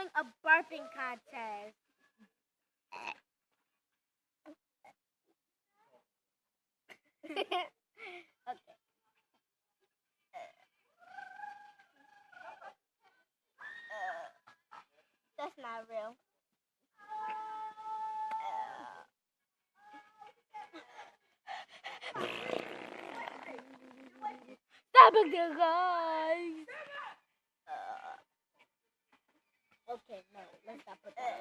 doing a burping contest. Okay. That's not real. Stop it, guys. Okay, no, let's not put that.